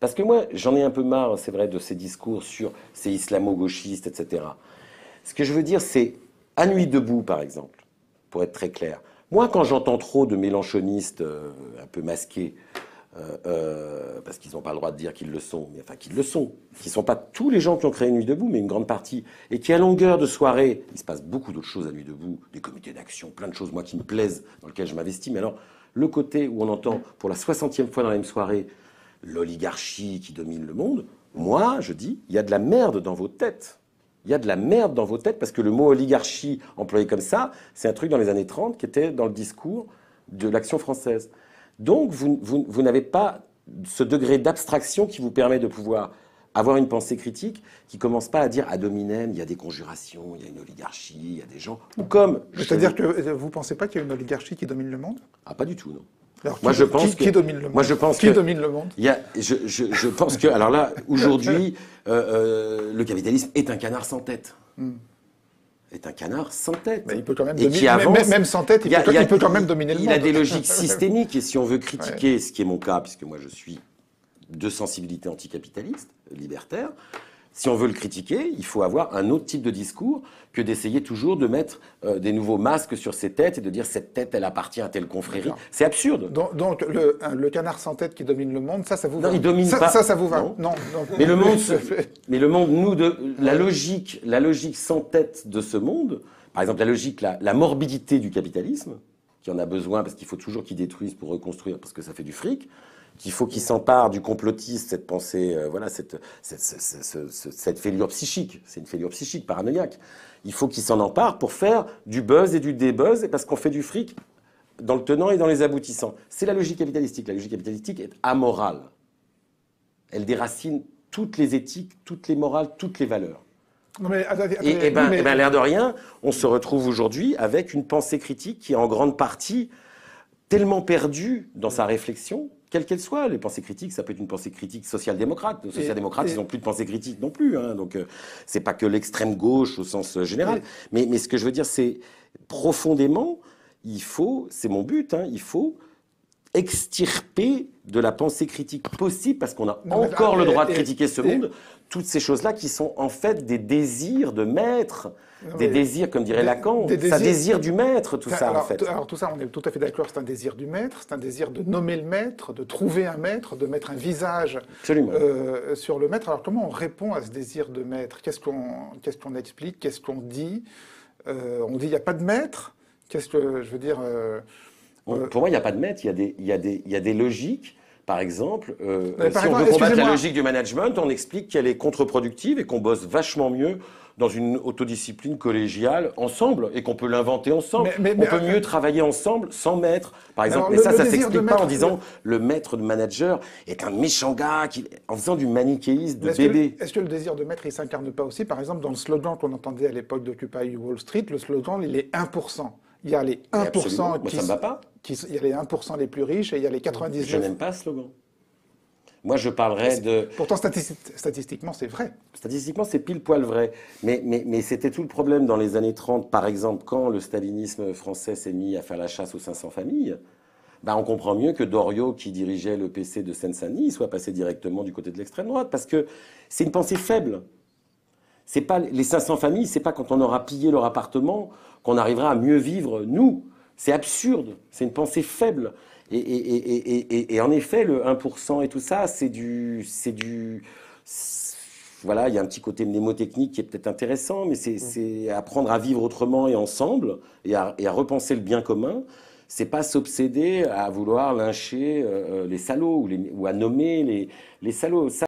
Parce que moi, j'en ai un peu marre, c'est vrai, de ces discours sur ces islamo-gauchistes, etc. Ce que je veux dire, c'est à Nuit debout, par exemple, pour être très clair. Moi, quand j'entends trop de mélenchonistes un peu masqués, parce qu'ils n'ont pas le droit de dire qu'ils le sont, mais enfin qu'ils le sont, qui ne sont pas tous les gens qui ont créé Nuit debout, mais une grande partie, et qui à longueur de soirée, il se passe beaucoup d'autres choses à Nuit debout, des comités d'action, plein de choses, moi, qui me plaisent, dans lesquelles je m'investis, mais alors, le côté où on entend, pour la 60e fois dans la même soirée, l'oligarchie qui domine le monde, moi, je dis, il y a de la merde dans vos têtes. Il y a de la merde dans vos têtes parce que le mot oligarchie employé comme ça, c'est un truc dans les années 30 qui était dans le discours de l'Action française. Donc, vous n'avez pas ce degré d'abstraction qui vous permet de pouvoir avoir une pensée critique qui commence pas à dire ad hominem, il y a des conjurations, il y a une oligarchie, il y a des gens. Ou comme. C'est-à-dire que vous ne pensez pas qu'il y a une oligarchie qui domine le monde? Ah, pas du tout, non. Alors, Moi, je pense qui domine le monde? Moi, je pense qui domine le monde? Je pense que, alors là, aujourd'hui, le capitalisme est un canard sans tête. Est un canard sans tête. Mais il peut quand même et dominer, qui avance, même sans tête, il peut quand même dominer le monde. Il a des logiques systémiques, et si on veut critiquer, ce qui est mon cas, puisque moi je suis de sensibilité anticapitaliste, libertaire, si on veut le critiquer, il faut avoir un autre type de discours que d'essayer toujours de mettre des nouveaux masques sur ses têtes et de dire cette tête, elle appartient à telle confrérie. C'est absurde. Donc le canard sans tête qui domine le monde, ça vous va? Non, il domine pas. Ça vous va? Non. Mais le monde, la logique sans tête de ce monde, par exemple la morbidité du capitalisme, qui en a besoin parce qu'il faut toujours qu'il détruise pour reconstruire, parce que ça fait du fric, qu'il faut qu'il s'empare du complotiste, cette pensée, cette fêlure psychique. C'est une fêlure psychique, paranoïaque. Il faut qu'il s'en empare pour faire du buzz et du débuzz, parce qu'on fait du fric dans le tenant et dans les aboutissants. C'est la logique capitalistique. La logique capitalistique est amorale. Elle déracine toutes les éthiques, toutes les morales, toutes les valeurs. Non mais, L'air de rien, on se retrouve aujourd'hui avec une pensée critique qui est en grande partie tellement perdue dans sa réflexion, quelle qu'elle soit. Les pensées critiques, ça peut être une pensée critique social-démocrate. Les social-démocrates, ils n'ont plus de pensée critique non plus. Hein, donc, c'est pas que l'extrême gauche au sens général. Mais ce que je veux dire, c'est profondément, c'est mon but, il faut extirper de la pensée critique possible, parce qu'on a encore le droit de critiquer ce monde, toutes ces choses-là qui sont en fait des désirs de maître, des désirs, comme dirait Lacan, ça désire du maître, tout ça, en fait. Alors tout ça, on est tout à fait d'accord, c'est un désir du maître, c'est un désir de nommer le maître, de trouver un maître, de mettre un visage sur le maître. Alors comment on répond à ce désir de maître? Qu'est-ce qu'on explique? Qu'est-ce qu'on dit? On dit il n'y a pas de maître? Qu'est-ce que je veux dire Pour moi, il n'y a pas de maître, il y a des logiques. Par exemple, si on veut exemple, combattre la logique du management, on explique qu'elle est contre-productive et qu'on bosse vachement mieux dans une autodiscipline collégiale ensemble, et qu'on peut l'inventer ensemble. On peut mieux travailler ensemble sans maître. Par exemple, mais ça s'explique pas en disant le maître de manager est un méchant gars, en faisant du manichéisme de bébé. Est-ce que le désir de maître, il s'incarne pas aussi, par exemple, dans le slogan qu'on entendait à l'époque d'Occupy Wall Street, le slogan, il est 1%. Il y a les 1% qui... Moi, ça me va pas. Il y a les 1% les plus riches et il y a les 99%. Je n'aime pas ce slogan. Moi, je parlerais de... Pourtant, statistiquement, c'est vrai. Statistiquement, c'est pile poil vrai. Mais c'était tout le problème dans les années 30, par exemple, quand le stalinisme français s'est mis à faire la chasse aux 500 familles. On comprend mieux que Doriot, qui dirigeait le PC de Seine-Saint-Denis, soit passé directement du côté de l'extrême droite, parce que c'est une pensée faible. C'est pas les 500 familles, c'est pas quand on aura pillé leur appartement qu'on arrivera à mieux vivre, nous. C'est absurde, c'est une pensée faible. Et en effet, le 1% et tout ça, voilà, il y a un petit côté mnémotechnique qui est peut-être intéressant, mais c'est apprendre à vivre autrement et ensemble, et à repenser le bien commun. C'est pas s'obséder à vouloir lyncher les salauds, ou à nommer les salauds.